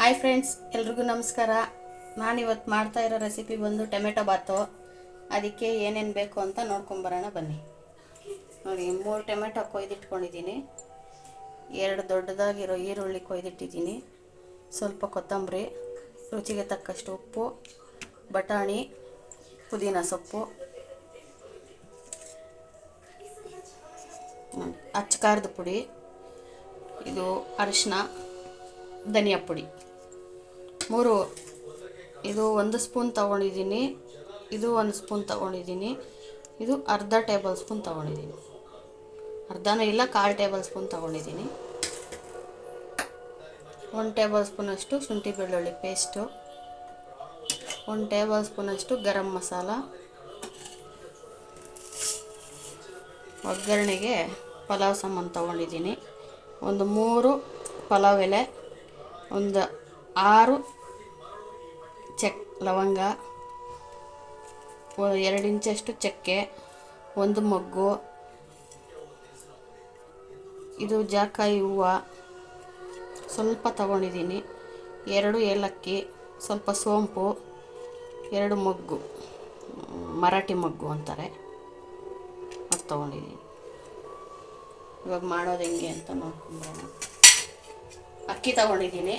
Hi friends, ಎಲ್ರಿಗೂ ನಮಸ್ಕಾರ. ನಾನಿವತ್ತು ಮಾಡ್ತಾ ಇರೋ ರೆಸಿಪಿ ಬಂದು ಟೊಮೆಟೊ ಬಾತು. ಅದಕ್ಕೆ ಏನೇನು ಬೇಕು ಅಂತ ನೋಡ್ಕೊಂಬರೋಣ ಬನ್ನಿ. ನೋಡಿ, 3 ಟೊಮೆಟೊ ಕೊಯ್ದಿಟ್ಕೊಂಡಿದ್ದೀನಿ, 2 ದೊಡ್ಡದಾಗಿರೋ ಈರುಳ್ಳಿ ಕೊಯ್ದಿಟ್ಟಿದ್ದೀನಿ, ಸ್ವಲ್ಪ ಕೊತ್ತಂಬರಿ, ರುಚಿಗೆ ತಕ್ಕಷ್ಟು ಉಪ್ಪು, ಬಟಾಣಿ, ಪುದೀನ ಸೊಪ್ಪು, ಅಚ್ಚ ಖಾರದ ಪುಡಿ, ಇದು ಅರಿಶಿನ, ಧನಿಯಾ ಪುಡಿ 3. ಇದು 1 ಸ್ಪೂನ್ ತೊಗೊಂಡಿದ್ದೀನಿ, ಇದು 1 ಸ್ಪೂನ್ ತೊಗೊಂಡಿದ್ದೀನಿ, ಇದು ಅರ್ಧ ಟೇಬಲ್ ಸ್ಪೂನ್ ತೊಗೊಂಡಿದ್ದೀನಿ, ಅರ್ಧನೂ ಇಲ್ಲ 1/4 ಟೇಬಲ್ ಸ್ಪೂನ್ ತೊಗೊಂಡಿದ್ದೀನಿ. 1 ಟೇಬಲ್ ಸ್ಪೂನಷ್ಟು ಶುಂಠಿ ಬೆಳ್ಳುಳ್ಳಿ ಪೇಸ್ಟು, 1 ಟೇಬಲ್ ಸ್ಪೂನಷ್ಟು ಗರಂ ಮಸಾಲ, ಒಗ್ಗರಣೆಗೆ ಪಲಾವ್ ಸಾಮಾನು ತೊಗೊಂಡಿದ್ದೀನಿ, ಒಂದು 3 ಪಲಾವ್ ಎಲೆ, ಒಂದು 6 ಲವಂಗ, 2 ಇಂಚಷ್ಟು ಚಕ್ಕೆ, 1 ಮೊಗ್ಗು, ಇದು ಜಾಕಾಯಿ ಹೂವು ಸ್ವಲ್ಪ ತಗೊಂಡಿದ್ದೀನಿ, 2 ಏಲಕ್ಕಿ, ಸ್ವಲ್ಪ ಸೋಂಪು, 2 ಮೊಗ್ಗು, ಮರಾಠಿ ಮೊಗ್ಗು ಅಂತಾರೆ, ಅದು ತೊಗೊಂಡಿದ್ದೀನಿ. ಇವಾಗ ಮಾಡೋದು ಹೆಂಗೆ ಅಂತ ನೋಡ್ಕೊಂಬರೋಣ. ಅಕ್ಕಿ ತೊಗೊಂಡಿದ್ದೀನಿ,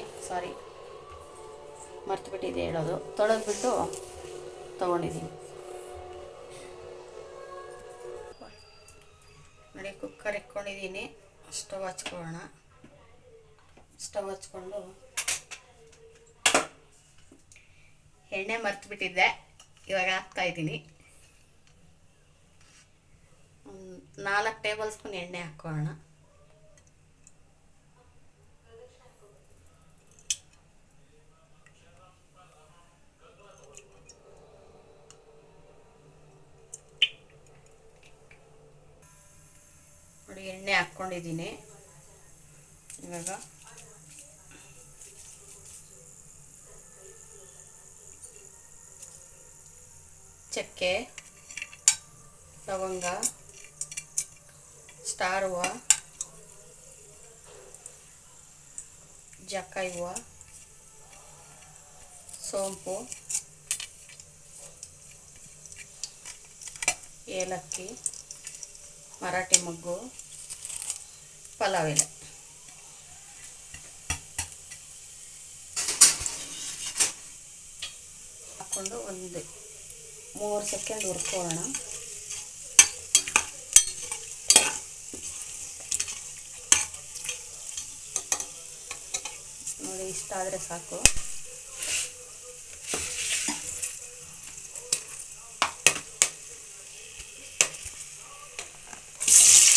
ಮರ್ತುಬಿಟ್ಟಿದೆ ಹೇಳೋದು, ತೊಳೆದ್ಬಿಟ್ಟು ತೊಗೊಂಡಿದ್ದೀನಿ. ನೋಡಿ, ಕುಕ್ಕರ್ ಇಟ್ಕೊಂಡಿದ್ದೀನಿ, ಸ್ಟವ್ ಹಚ್ಕೊಳ್ಳೋಣ. ಸ್ಟವ್ ಹಚ್ಕೊಂಡು ಎಣ್ಣೆ ಮರ್ತುಬಿಟ್ಟಿದ್ದೆ, ಇವಾಗ ಹಾಕ್ತಾಯಿದ್ದೀನಿ. 4 ಟೇಬಲ್ ಸ್ಪೂನ್ ಎಣ್ಣೆ ಹಾಕ್ಕೊಳ್ಳೋಣ. ನೋಡಿ, ಎಣ್ಣೆ ಹಾಕ್ಕೊಂಡಿದ್ದೀನಿ. ಇವಾಗ ಚಕ್ಕೆ, ಲವಂಗ, ಸ್ಟಾರ್ ಹೂವು, ಜಾಕಾಯಿ ಹೂವು, ಸೋಂಪು, ಏಲಕ್ಕಿ, ಮರಾಠಿ ಮೊಗ್ಗು, ಪಲಾವ್ ಎಲೆ ಹಾಕ್ಕೊಂಡು ಒಂದು 3 ಸೆಕೆಂಡ್ ಹುರ್ಕೊಳ್ಳೋಣ. ನೋಡಿ, ಇಷ್ಟ ಆದರೆ ಸಾಕು.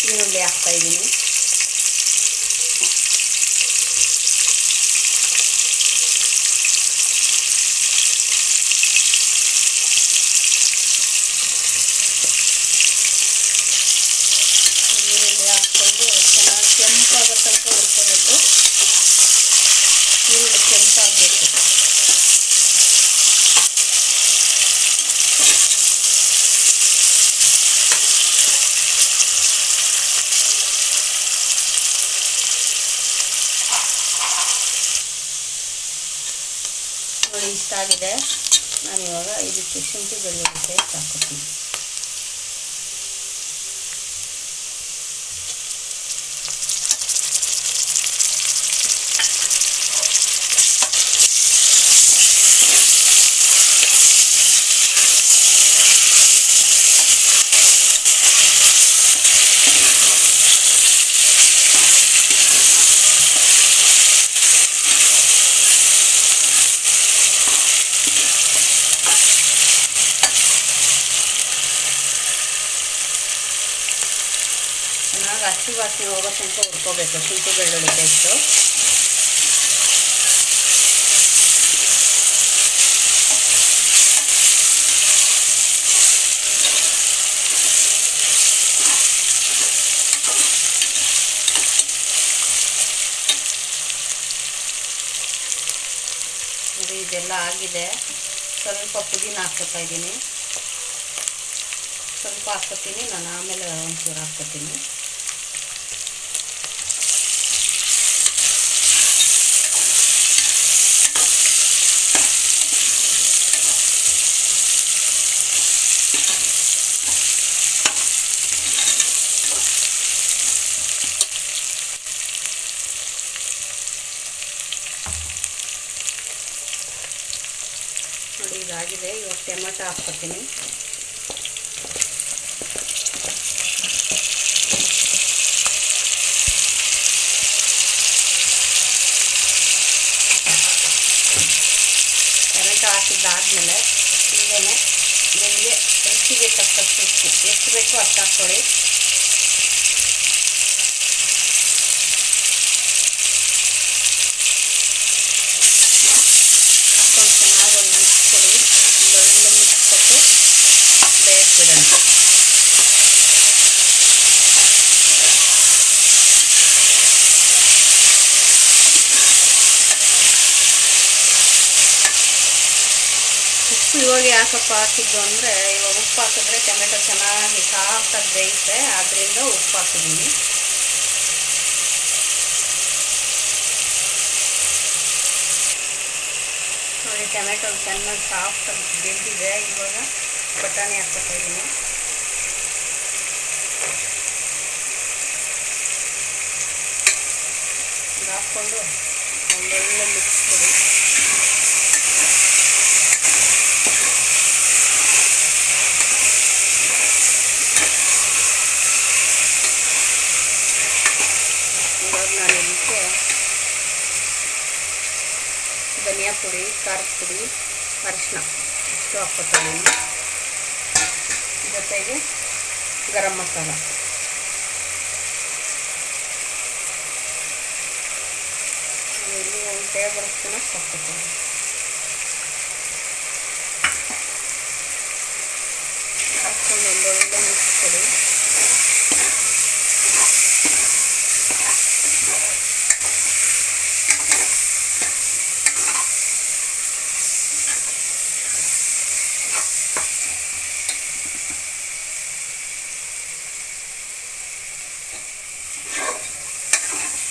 ಈರುಳ್ಳಿ ಹಾಕ್ತಾಯಿದ್ದೀನಿ. ಈರುಳ್ಳಿ ಹಾಕ್ಕೊಂಡು ಚೆನ್ನಾಗಿ ಕೆಂಪಾಗೋ ತನಕ ಹುರ್ಕೋಬೇಕು. ಈರುಳ್ಳಿ ಕೆಂಪಾಗಬೇಕು. ನೋಡಿ, ಇಷ್ಟ ಆಗಿದೆ. ನಾನಿವಾಗ ಇದಕ್ಕೆ ಶುಂಠಿ ಬೆಳ್ಳುಳ್ಳಿ ಪೇಸ್ಟ್ ಹಾಕ್ಕೊತೀನಿ. ಚೆನ್ನಾಗಿ ಹಸಿ ವಾಸನೆ ಹೋಗೋ ತನಕ ಹುರ್ಕೋಬೇಕು ಶುಂಠಿ ಬೆಳ್ಳುಳ್ಳಿ ಪೇಸ್ಟು. ನೋಡಿ, ಇದೆಲ್ಲ ಆಗಿದೆ. ಸ್ವಲ್ಪ ಪುದೀನ ಹಾಕ್ಕೊತಾ ಇದ್ದೀನಿ, ಸ್ವಲ್ಪ ಹಾಕ್ಕೊತೀನಿ, ನಾನು ಆಮೇಲೆ ಒಂಚೂರು ಹಾಕ್ಕೊತೀನಿ. ನೋಡಿ ಇದಾಗಿದೆ. ಇವಾಗ ಟೊಮೆಟೊ ಹಾಕ್ಕೊತೀನಿ. ಟೊಮೆಟೊ ಹಾಕಿದ್ದಾದ್ಮೇಲೆ ಹಿಂಗೆ ನಿಮಗೆ ರುಚಿಗೆ ತಕ್ಕಷ್ಟು ಉಪ್ಪು ಎಷ್ಟು ಬೇಕೋ ಅಷ್ಟು ಹಾಕ್ಕೊಳ್ಳಿ. ಹಾಕ್ಕೊಂಡು ಚೆನ್ನಾಗಿ ಒಂದು ಮಿಕ್ಸ್ಕೊಡಿ. ಒಂದೊಳ್ಳೆ ಮಿಕ್ಸ್ಕೊಟ್ಟು ಬೇಯಕ್ಕೆ ಬಿಡೋಣ. ಉಪ್ಪು ಇವಾಗ ಯಾಕಪ್ಪ ಹಾಕಿದ್ದು ಅಂದರೆ, ಇವಾಗ ಉಪ್ಪು ಹಾಕಿದ್ರೆ ಟೊಮೆಟೊ ಚೆನ್ನಾಗಿ ಸಾಫ್ಟಾಗಿ ಬೇಯುತ್ತೆ. ಆದ್ದರಿಂದ ಉಪ್ಪು ಹಾಕಿದ್ದೀನಿ. ನೋಡಿ ಟೊಮೆಟೊ ಚೆನ್ನಾಗಿ ಸಾಫ್ಟಾಗಿ ಬೆಂದಿದೆ. ಇವಾಗ ಬಟಾಣಿ ಹಾಕ್ಕೊತಾ ಇದ್ದೀನಿ. ಹಾಕ್ಕೊಂಡು ಒಂದೊಳ್ಳೆ ಮಿಕ್ಸ್ ಕೊಡಿ. ಇವಾಗ ನಾನು ಇದಕ್ಕೆ ಧನಿಯಾ ಪುಡಿ, ಖಾರದ ಪುಡಿ, ಅರಿಶಿನ ಇಷ್ಟು ಹಾಕ್ಕೊತಾ ಇದ್ದೀನಿ. ಜೊತೆಗೆ ಗರಂ ಮಸಾಲ. ಇಲ್ಲಿ 1 ಟೇಬಲ್ ಸ್ಪೂನ್ ಹಾಕ್ಕೊತೀನಿ. ಹಾಕ್ಕೊಂಡು ಒಂದೊಳ್ಳೆ ಮಿಕ್ಸ್ ಕೊಡಿ.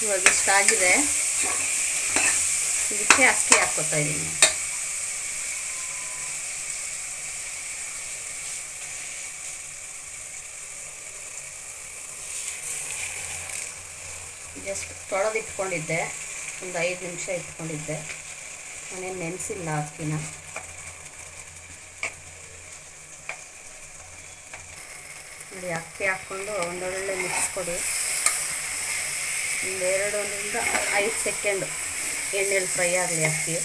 ಇವಾಗ ಇಷ್ಟ ಆಗಿದೆ. ಇದಕ್ಕೆ ಅಕ್ಕಿ ಹಾಕ್ಕೊತಾ ಇದ್ದೀನಿ. ಜಸ್ಟ್ ತೊಳೆದಿಟ್ಕೊಂಡಿದ್ದೆ, ಒಂದು 5 ನಿಮಿಷ ಇಟ್ಕೊಂಡಿದ್ದೆ. ನಾನೇನು ನೆನೆಸಿಲ್ಲ ಅಕ್ಕಿನ. ನೋಡಿ ಅಕ್ಕಿ ಹಾಕ್ಕೊಂಡು ಒಂದೊಳ್ಳೆ ಮಿಕ್ಸ್ ಕೊಡಿ. 2ರಿಂದ 5 ಸೆಕೆಂಡು ಎಣ್ಣೆಲಿ ಫ್ರೈ ಆಗಲಿ ಅಕ್ಕಿ.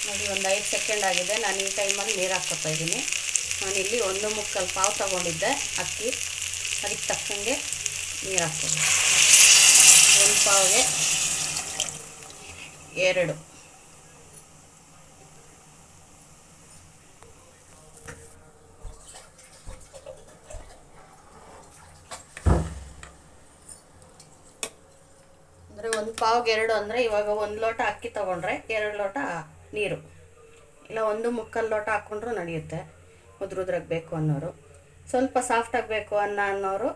ನೋಡಿ ಒಂದು 5 ಸೆಕೆಂಡ್ ಆಗಿದೆ. ನಾನು ಈ ಟೈಮಲ್ಲಿ ನೀರು ಹಾಕ್ಕೊತಾ ಇದ್ದೀನಿ. ನಾನಿಲ್ಲಿ 1 ಮುಕ್ಕಾಲು ಪಾವು ತಗೊಂಡಿದ್ದೆ ಅಕ್ಕಿ, ಅದಕ್ಕೆ ತಕ್ಕಂಗೆ ನೀರು ಹಾಕ್ತೀನಿ. 1 ಪಾವಿಗೆ 2. ಅಂದರೆ 1 ಪಾವಿಗೆ 2 ಅಂದರೆ ಇವಾಗ 1 ಲೋಟ ಅಕ್ಕಿ ತೊಗೊಂಡ್ರೆ 2 ಲೋಟ ನೀರು, ಇಲ್ಲ 1 ಮುಕ್ಕಾಲು ಲೋಟ ಹಾಕ್ಕೊಂಡ್ರೂ ನಡೆಯುತ್ತೆ. ಉದ್ರುದ್ರಾಗ ಬೇಕು ಅನ್ನೋರು, ಸ್ವಲ್ಪ ಸಾಫ್ಟ್ ಆಗಬೇಕು ಅನ್ನೋರು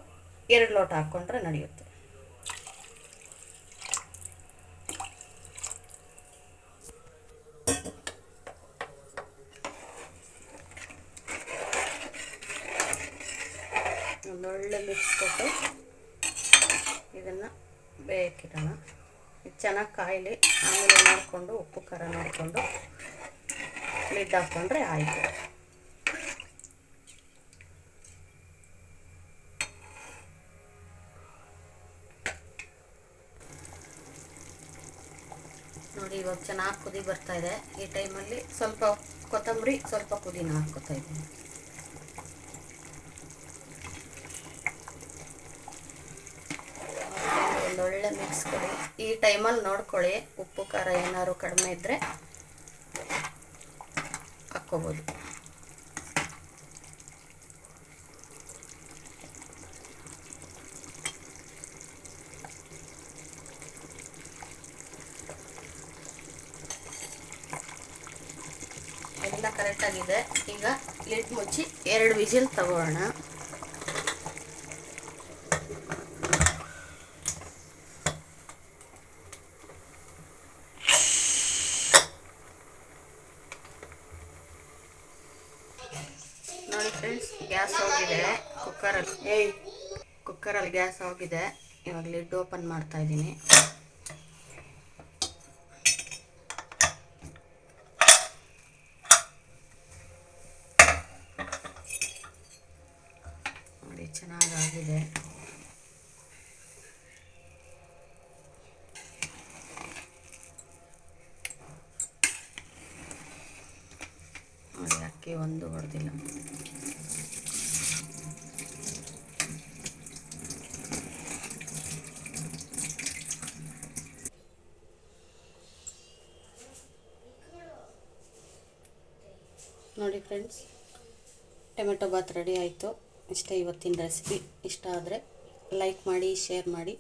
2 ಲೋಟ ಹಾಕ್ಕೊಂಡ್ರೆ ನಡೆಯುತ್ತೆ. ಒಂದೊಳ್ಳೆ ಮಿಕ್ಸ್ ಕೊಟ್ಟು ಇದನ್ನು ಬೇಯಕ್ಕಿಡೋಣ. ಇದು ಚೆನ್ನಾಗಿ ಕಾಯಲಿ. ಆಮೇಲೆ ನೋಡಿಕೊಂಡು ಉಪ್ಪು ಖಾರ ನೋಡಿಕೊಂಡು ಲಿಡ್ ಹಾಕ್ಕೊಂಡ್ರೆ ಆಯಿತು. ನೋಡಿ ಇವಾಗ ಚೆನ್ನಾಗಿ ಕುದಿ ಬರ್ತಾಯಿದೆ. ಈ ಟೈಮಲ್ಲಿ ಸ್ವಲ್ಪ ಕೊತ್ತಂಬರಿ, ಸ್ವಲ್ಪ ಪುದೀನ ಹಾಕ್ಕೊತಾ ಇದ್ದೀನಿ. ಒಂದೊಳ್ಳೆ ಮಿಕ್ಸ್ ಕೊಡಿ. ಈ ಟೈಮಲ್ಲಿ ನೋಡ್ಕೊಳ್ಳಿ, ಉಪ್ಪು ಖಾರ ಏನಾದ್ರು ಕಡಿಮೆ ಇದ್ದರೆ ಹಾಕ್ಕೋಬೋದು. ಕರೆಕ್ಟಾಗಿದೆ. ಈಗ ಲಿಡ್ ಮುಚ್ಚಿ 2 ವಿಸಿಲ್ ತಗೋಣ. ನೋಡಿ ಫ್ರೆಂಡ್ಸ್, ಗ್ಯಾಸ್ ಹೋಗಿದೆ. ಕುಕ್ಕರಲ್ಲಿ ಗ್ಯಾಸ್ ಹೋಗಿದೆ. ಇವಾಗ ಲಿಡ್ ಓಪನ್ ಮಾಡ್ತಾ ಇದ್ದೀನಿ. ನೋಡಿ ಚೆನ್ನಾಗಾಗಿದೆ. ನೋಡಿ ಅಕ್ಕಿ ಒಂದು ಹೊಡೆದಿಲ್ಲ. ನೋಡಿ ಫ್ರೆಂಡ್ಸ್, ಟೊಮೆಟೊ ಬಾತ್ ರೆಡಿ ಆಯಿತು. ಇಷ್ಟೇ ಇವತ್ತಿನ ರೆಸಿಪಿ. ಇಷ್ಟ ಆದರೆ ಲೈಕ್ ಮಾಡಿ, ಶೇರ್ ಮಾಡಿ,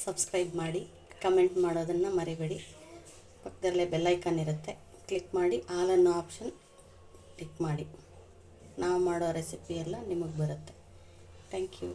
ಸಬ್ಸ್ಕ್ರೈಬ್ ಮಾಡಿ, ಕಮೆಂಟ್ ಮಾಡೋದನ್ನು ಮರಿಬೇಡಿ. ಪಕ್ಕದಲ್ಲೇ ಬೆಲ್ಲೈಕನ್ ಇರುತ್ತೆ, ಕ್ಲಿಕ್ ಮಾಡಿ ಆಲ್ ಅನ್ನೋ ಆಪ್ಷನ್ ಕ್ಲಿಕ್ ಮಾಡಿ. ನಾವು ಮಾಡೋ ರೆಸಿಪಿ ಎಲ್ಲ ನಿಮಗೆ ಬರುತ್ತೆ. Thank you.